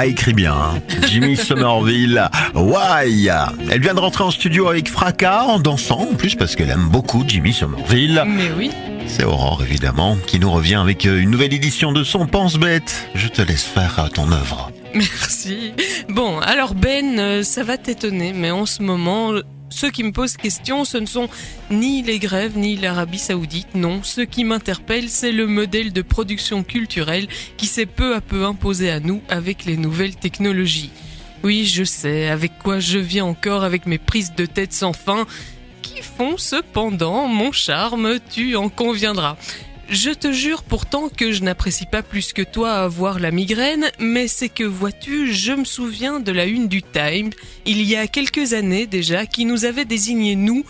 Ah, écrit bien, hein. Jimmy Somerville, Why? Elle vient de rentrer en studio avec fracas, en dansant, en plus parce qu'elle aime beaucoup Jimmy Somerville. Mais oui. C'est Aurore, évidemment, qui nous revient avec une nouvelle édition de son Pense-Bête. Je te laisse faire ton œuvre. Merci. Bon, alors Ben, ça va t'étonner, mais en ce moment, ceux qui me posent question, ce ne sont ni les grèves, ni l'Arabie Saoudite, non. Ce qui m'interpelle, c'est le modèle de production culturelle qui s'est peu à peu imposé à nous avec les nouvelles technologies. Oui, je sais, avec quoi je viens encore avec mes prises de tête sans fin, qui font cependant mon charme, tu en conviendras. Je te jure pourtant que je n'apprécie pas plus que toi avoir la migraine, mais c'est que, vois-tu, je me souviens de la une du Time, il y a quelques années déjà, qui nous avait désigné nous,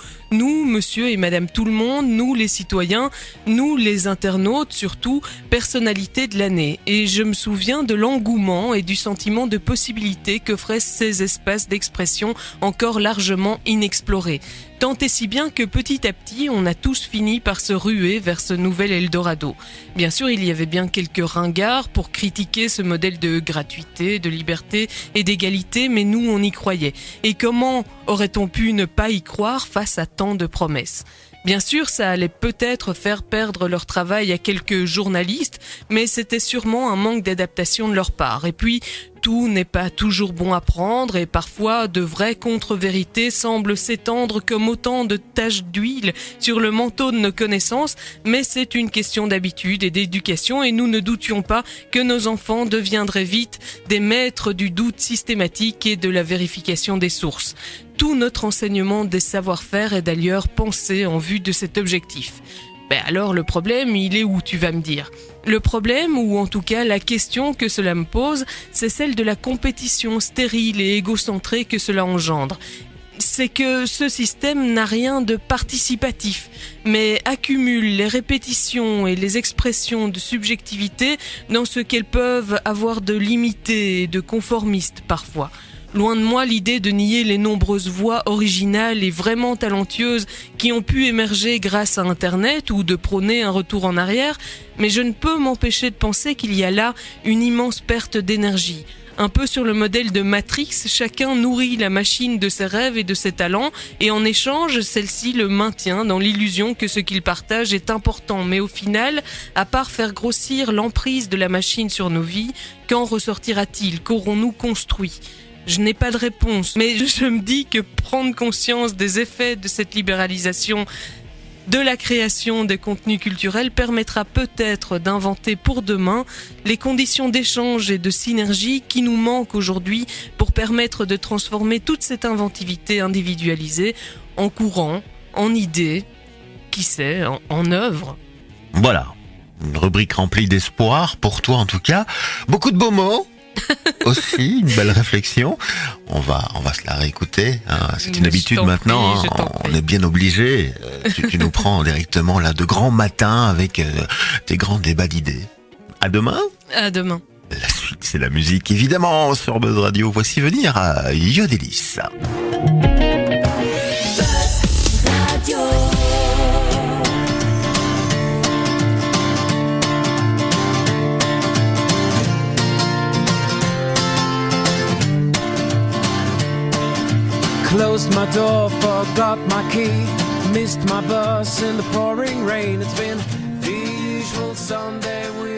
monsieur et madame tout le monde, nous les citoyens, nous les internautes surtout, personnalités de l'année. Et je me souviens de l'engouement et du sentiment de possibilité qu'offraient ces espaces d'expression encore largement inexplorés. Tant et si bien que petit à petit, on a tous fini par se ruer vers ce nouvel Eldorado. Bien sûr, il y avait bien quelques ringards pour critiquer ce modèle de gratuité, de liberté et d'égalité, mais nous, on y croyait. Et comment aurait-on pu ne pas y croire face à tant de promesses ? Bien sûr, ça allait peut-être faire perdre leur travail à quelques journalistes, mais c'était sûrement un manque d'adaptation de leur part. Et puis, tout n'est pas toujours bon à prendre et parfois de vraies contre-vérités semblent s'étendre comme autant de taches d'huile sur le manteau de nos connaissances, mais c'est une question d'habitude et d'éducation et nous ne doutions pas que nos enfants deviendraient vite des maîtres du doute systématique et de la vérification des sources. Tout notre enseignement des savoir-faire est d'ailleurs pensé en vue de cet objectif. Alors le problème, il est où, tu vas me dire ? Le problème, ou en tout cas la question que cela me pose, c'est celle de la compétition stérile et égocentrée que cela engendre. C'est que ce système n'a rien de participatif, mais accumule les répétitions et les expressions de subjectivité dans ce qu'elles peuvent avoir de limité et de conformiste parfois. Loin de moi l'idée de nier les nombreuses voix originales et vraiment talentueuses qui ont pu émerger grâce à Internet ou de prôner un retour en arrière, mais je ne peux m'empêcher de penser qu'il y a là une immense perte d'énergie. Un peu sur le modèle de Matrix, chacun nourrit la machine de ses rêves et de ses talents et en échange, celle-ci le maintient dans l'illusion que ce qu'il partage est important. Mais au final, à part faire grossir l'emprise de la machine sur nos vies, qu'en ressortira-t-il ? Qu'aurons-nous construit ? Je n'ai pas de réponse, mais je me dis que prendre conscience des effets de cette libéralisation de la création des contenus culturels permettra peut-être d'inventer pour demain les conditions d'échange et de synergie qui nous manquent aujourd'hui pour permettre de transformer toute cette inventivité individualisée en courant, en idées, qui sait, en œuvre. Voilà, une rubrique remplie d'espoir, pour toi en tout cas. Beaucoup de beaux mots. Aussi, une belle réflexion. On va se la réécouter. Hein. C'est une habitude maintenant. Hein. On est bien obligé. Tu nous prends directement là de grands matins avec tes grands débats d'idées. À demain. À demain. La suite, c'est la musique, évidemment, sur Buzz Radio. Voici venir à Yodelis. Closed my door, forgot my key, missed my bus in the pouring rain. It's been the usual Sunday week.